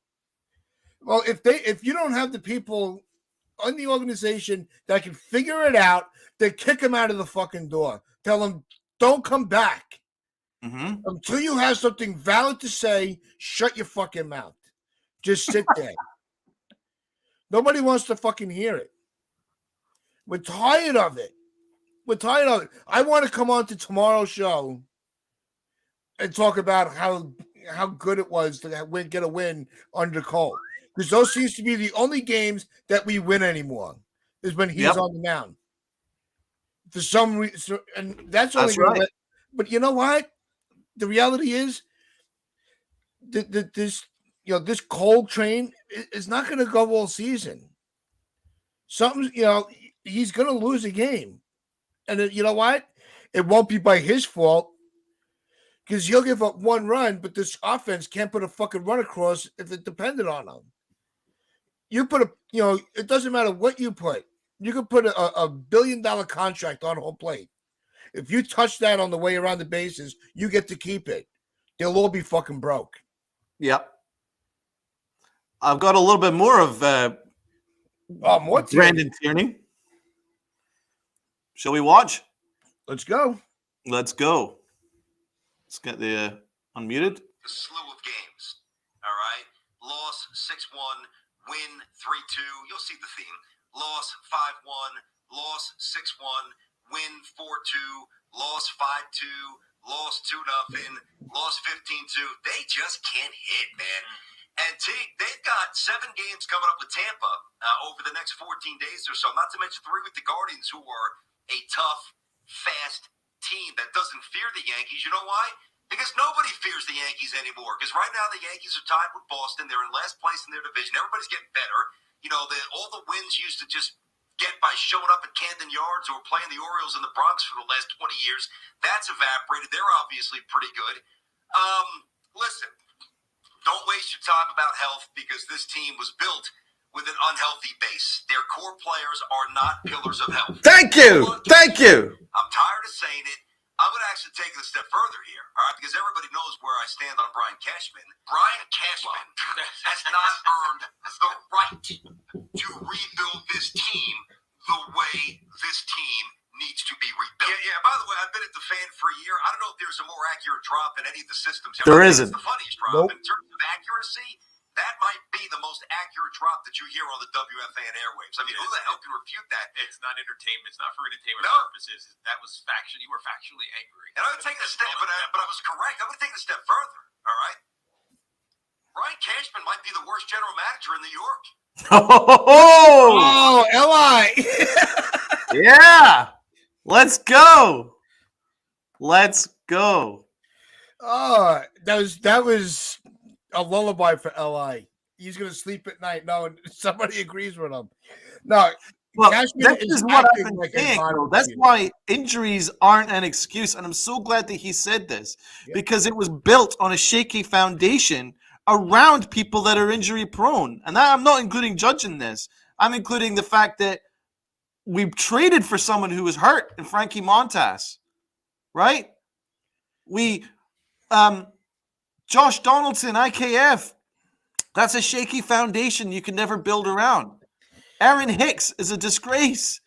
Well, if you don't have the people in the organization that can figure it out, they kick them out of the fucking door. Tell them, don't come back. Mm-hmm. Until you have something valid to say, shut your fucking mouth. Just sit there. Nobody wants to fucking hear it. We're tired of it. I want to come on to tomorrow's show and talk about how good it was to get a win under Cole. Because those seems to be the only games that we win anymore, is when he's on the mound. For some reason, and that's right. But you know what? The reality is that this Cole train is not going to go all season. He's going to lose a game. And you know what? It won't be by his fault because he'll give up one run, but this offense can't put a fucking run across if it depended on him. You put it doesn't matter what you put. You could put a $1 billion contract on home plate. If you touch that on the way around the bases, you get to keep it. They'll all be fucking broke. Yep. I've got a little bit more of Brandon Tierney. Shall we watch? Let's go. Let's get the unmuted. A slew of games. All right. Loss 6-1, win 3-2. You'll see the theme. Loss 5-1, loss 6-1. Win 4-2, lost 5-2, lost 2-0, lost 15-2. They just can't hit, man. And they've got 7 games coming up with Tampa over the next 14 days or so, not to mention 3 with the Guardians, who are a tough, fast team that doesn't fear the Yankees. You know why? Because nobody fears the Yankees anymore. Because right now the Yankees are tied with Boston. They're in last place in their division. Everybody's getting better. All the wins used to just get by showing up at Camden Yards or playing the Orioles in the Bronx for the last 20 years. That's evaporated. They're obviously pretty good. Listen, don't waste your time about health because this team was built with an unhealthy base. Their core players are not pillars of health. Thank you. Thank you. I'm tired of saying it. I'm going to actually take it a step further here, all right, because everybody knows where I stand on Brian Cashman. Brian Cashman has not earned the right to rebuild this team the way this team needs to be rebuilt. Yeah, by the way, I've been at the fan for a year. I don't know if there's a more accurate drop in any of the systems. There isn't. It's the funniest drop. In terms of accuracy, that might be the most accurate drop that you hear on the WFAN airwaves. I mean, who the hell can refute that? It's not entertainment. It's not for entertainment purposes. That was factual. You were factually angry. And I would take a step, but I was correct. I would take it a step further. All right. Brian Cashman might be the worst general manager in New York. Oh, Li. Yeah. Let's go. Let's go. Oh, that was a lullaby for Li. He's gonna sleep at night knowing somebody agrees with him. No, Well, Cashman this is what I've acting been like a saying, bottom bro. That's feeder. why injuries aren't an excuse, and I'm so glad that he said this because it was built on a shaky foundation around people that are injury prone. And I'm not including Judge in this. I'm including the fact that we traded for someone who was hurt in Frankie Montas, right? We, Josh Donaldson, IKF. That's a shaky foundation you can never build around. Aaron Hicks is a disgrace.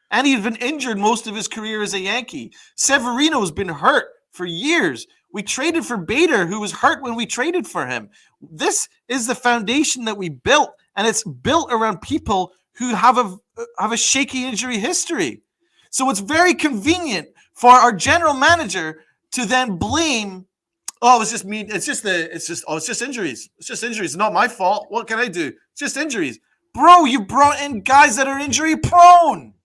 And he's been injured most of his career as a Yankee. Severino's been hurt for years. We traded for Bader, who was hurt when we traded for him. This is the foundation that we built, and it's built around people who have a shaky injury history. So it's very convenient for our general manager to then blame, oh, it's just me. It's just injuries. It's just injuries. It's not my fault. What can I do? It's just injuries. Bro, you brought in guys that are injury prone.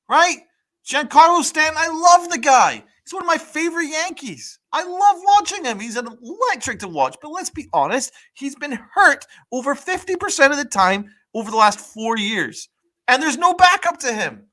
Right? Giancarlo Stanton, I love the guy. He's one of my favorite Yankees. I love watching him. He's electric to watch. But let's be honest, he's been hurt over 50% of the time over the last 4 years. And there's no backup to him.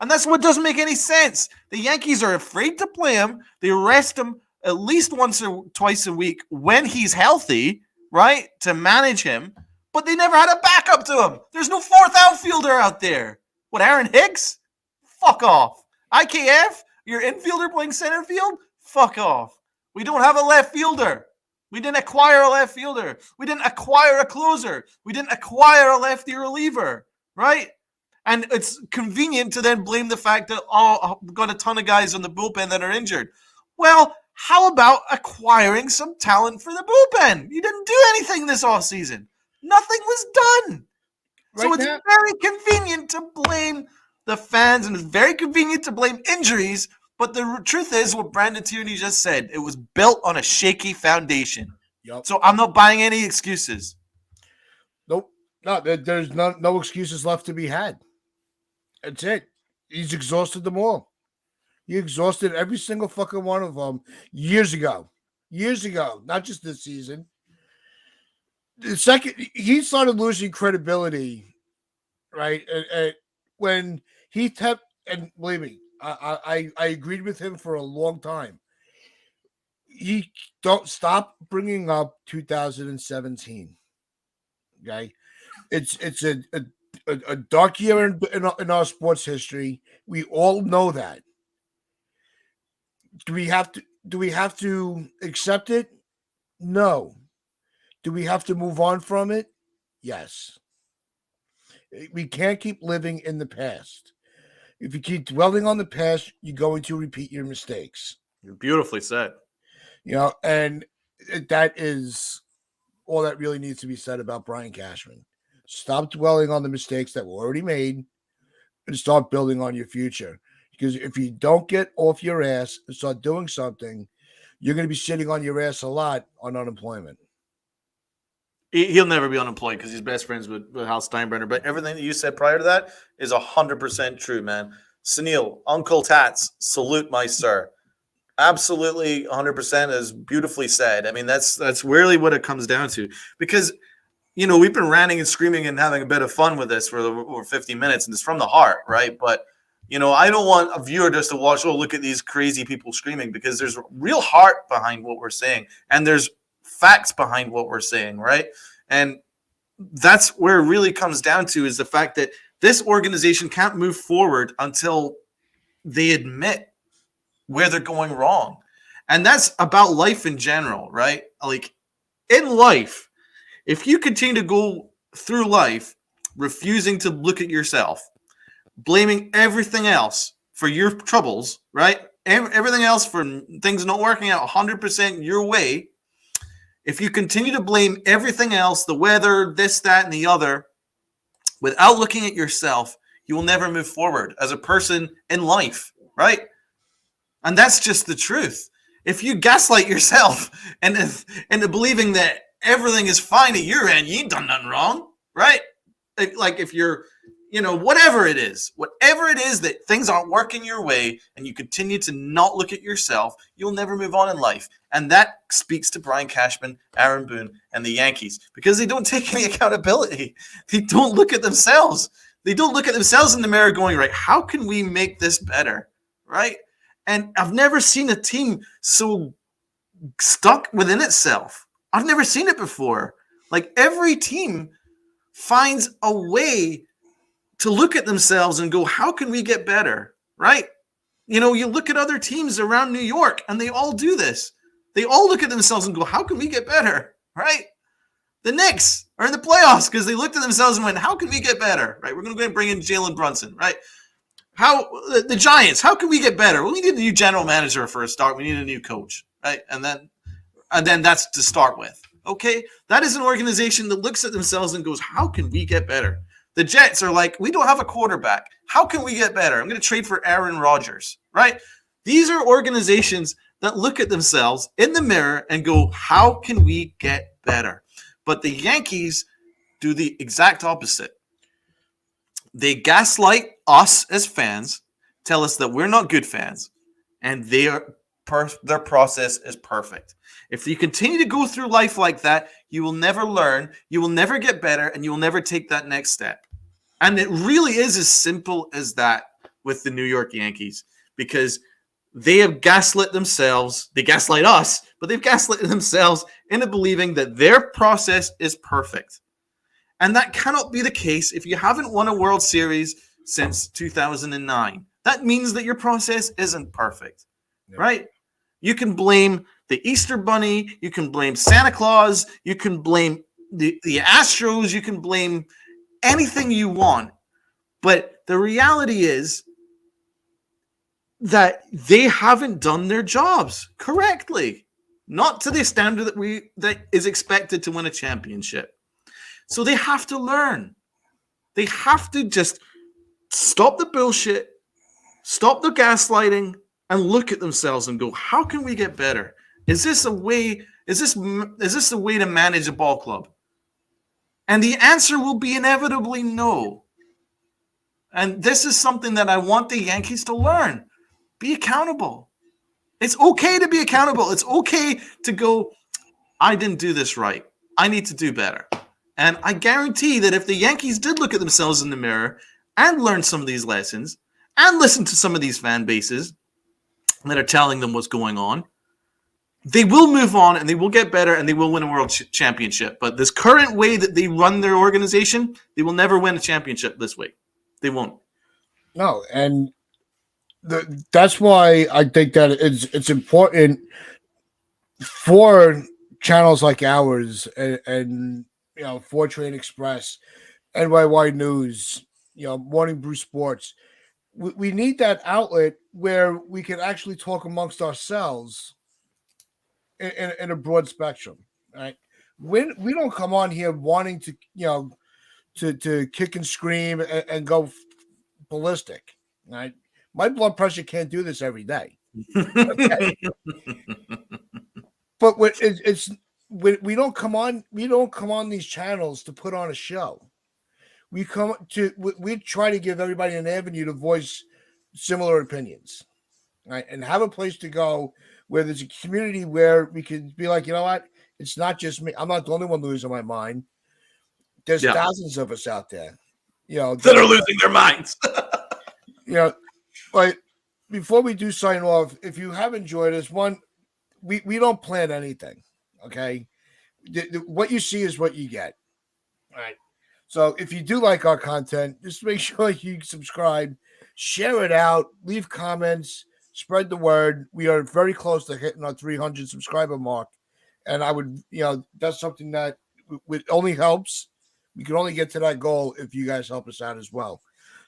And that's what doesn't make any sense. The Yankees are afraid to play him. They rest him at least once or twice a week when he's healthy, right, to manage him. But they never had a backup to him. There's no fourth outfielder out there. What, Aaron Hicks? Fuck off. IKF, your infielder playing center field? Fuck off. We don't have a left fielder. We didn't acquire a left fielder. We didn't acquire a closer. We didn't acquire a lefty reliever, right? And it's convenient to then blame the fact that, we've got a ton of guys on the bullpen that are injured. Well, how about acquiring some talent for the bullpen? You didn't do anything this offseason. Nothing was done. So it's very convenient to blame the fans, and it's very convenient to blame injuries. But the truth is what Brandon Tierney just said. It was built on a shaky foundation. Yep. So I'm not buying any excuses. Nope. No, there's no excuses left to be had. That's it. He's exhausted them all. He exhausted every single fucking one of them years ago. Years ago. Not just this season. The second he started losing credibility, right? When he kept, and believe me, I agreed with him for a long time. He don't stop bringing up 2017. Okay, it's a dark year in our sports history. We all know that. Do we have to accept it? No. Do we have to move on from it? Yes. We can't keep living in the past. If you keep dwelling on the past, you're going to repeat your mistakes. You're beautifully said. You know, and that is all that really needs to be said about Brian Cashman. Stop dwelling on the mistakes that were already made and start building on your future. Because if you don't get off your ass and start doing something, you're going to be sitting on your ass a lot on unemployment. He'll never be unemployed because he's best friends with Hal Steinbrenner. But everything that you said prior to that is 100% true, man. Sunil, Uncle Tats, salute my sir. Absolutely, 100% is beautifully said. I mean, that's really what it comes down to. Because we've been ranting and screaming and having a bit of fun with this for over 50 minutes, and it's from the heart, right? But I don't want a viewer just to watch, oh, look at these crazy people screaming, because there's real heart behind what we're saying, and there's facts behind what we're saying, right? And that's where it really comes down to, is the fact that this organization can't move forward until they admit where they're going wrong. And that's about life in general, right? Like, in life, if you continue to go through life refusing to look at yourself, blaming everything else for your troubles, right? Everything else for things not working out 100% your way. If you continue to blame everything else, the weather, this, that, and the other, without looking at yourself, you will never move forward as a person in life, right? And that's just the truth. If you gaslight yourself into believing that everything is fine at your end, you ain't done nothing wrong, right? Like, if you're, whatever it is that things aren't working your way, and you continue to not look at yourself, you'll never move on in life. And that speaks to Brian Cashman, Aaron Boone, and the Yankees, because they don't take any accountability. They don't look at themselves. They don't look at themselves in the mirror going, right, how can we make this better, right? And I've never seen a team so stuck within itself. I've never seen it before. Like, every team finds a way to look at themselves and go, how can we get better, right? You look at other teams around New York, and they all do this. They all look at themselves and go, how can we get better, right? The Knicks are in the playoffs because they looked at themselves and went, how can we get better, right? We're going to go and bring in Jalen Brunson, right? How the Giants, how can we get better? Well, we need a new general manager for a start. We need a new coach, right? And then that's to start with. Okay, that is an organization that looks at themselves and goes, how can we get better? The Jets are like, we don't have a quarterback. How can we get better? I'm going to trade for Aaron Rodgers, right? These are organizations that look at themselves in the mirror and go, how can we get better? But the Yankees do the exact opposite. They gaslight us as fans, tell us that we're not good fans, and their process is perfect. If you continue to go through life like that, you will never learn, you will never get better, and you will never take that next step. And it really is as simple as that with the New York Yankees, because they have gaslit themselves. They gaslight us, but they've gaslit themselves into believing that their process is perfect. And that cannot be the case if you haven't won a World Series since 2009. That means that your process isn't perfect, right? You can blame the Easter Bunny. You can blame Santa Claus. You can blame the Astros. You can blame anything you want. But the reality is that they haven't done their jobs correctly, not to the standard that is expected to win a championship. So they have to learn. They have to just stop the bullshit, stop the gaslighting, and look at themselves and go, how can we get better? Is this a way? Is this the way to manage a ball club? And the answer will be inevitably no. And this is something that I want the Yankees to learn. Be accountable. It's okay to be accountable. It's okay to go, I didn't do this right. I need to do better. And I guarantee that if the Yankees did look at themselves in the mirror and learn some of these lessons and listen to some of these fan bases that are telling them what's going on, they will move on and they will get better and they will win a world championship. But this current way that they run their organization, they will never win a championship this way. They won't. No, and that's why I think that it's important for channels like ours and for Train Express, NYY News, Morning Brew Sports. We need that outlet where we can actually talk amongst ourselves in a broad spectrum, right? When we don't come on here wanting to to kick and scream and go ballistic, right? My blood pressure can't do this every day. Okay? But we don't come on these channels to put on a show. We try to give everybody an avenue to voice similar opinions. right? And have a place to go where there's a community where we could be like, you know what? It's not just me. I'm not the only one losing my mind. There's Yeah. thousands of us out there, That are losing their minds. you know, but before we do sign off, if you have enjoyed us, we don't plan anything. Okay. What you see is what you get. All right. So if you do like our content, just make sure you subscribe, share it out, leave comments, spread the word. We are very close to hitting our 300 subscriber mark. And I would, that's something that only helps. We can only get to that goal if you guys help us out as well.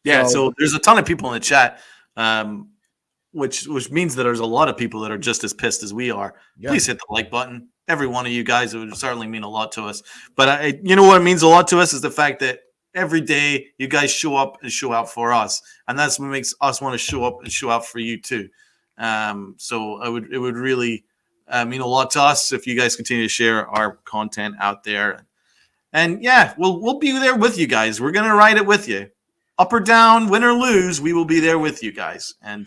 Yeah, so there's a ton of people in the chat, which means that there's a lot of people that are just as pissed as we are. Yeah. Please hit the like button. Every one of you guys, it would certainly mean a lot to us. But you know what means a lot to us is the fact that every day you guys show up and show out for us, and that's what makes us want to show up and show out for you too. So it would really mean a lot to us if you guys continue to share our content out there. And yeah, we'll be there with you guys. We're gonna ride it with you, up or down, win or lose. We will be there with you guys, and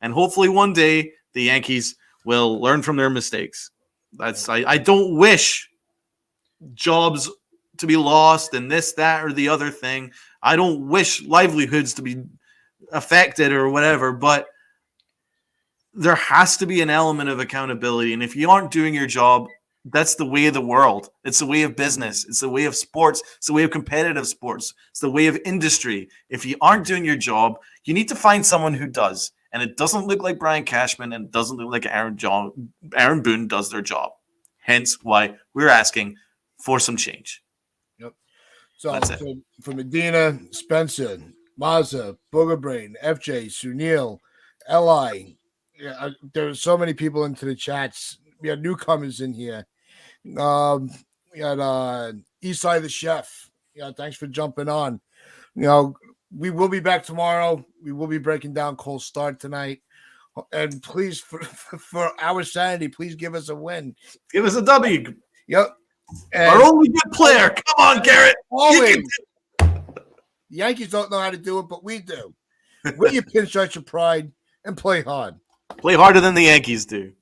hopefully one day the Yankees will learn from their mistakes. I don't wish jobs to be lost and this, that, or the other thing. I don't wish livelihoods to be affected or whatever, but there has to be an element of accountability. And if you aren't doing your job, that's the way of the world. It's the way of business. It's the way of sports. It's the way of competitive sports. It's the way of industry. If you aren't doing your job, you need to find someone who does. And it doesn't look like Brian Cashman, and it doesn't look like Aaron Boone does their job. Hence why we're asking for some change. Yep. So for Medina, Spencer, Mazza, Booger Brain, FJ, Sunil, Li, there are so many people into the chats. We had newcomers in here. We had Eastside the Chef. Thanks for jumping on. We will be back tomorrow. We will be breaking down Cole's start tonight. And please, for our sanity, please give us a win. Give us a W. Yep. And our only good player. Come on, Garrett. Always. The Yankees don't know how to do it, but we do. Wear your pinstripes of pride and play hard. Play harder than the Yankees do.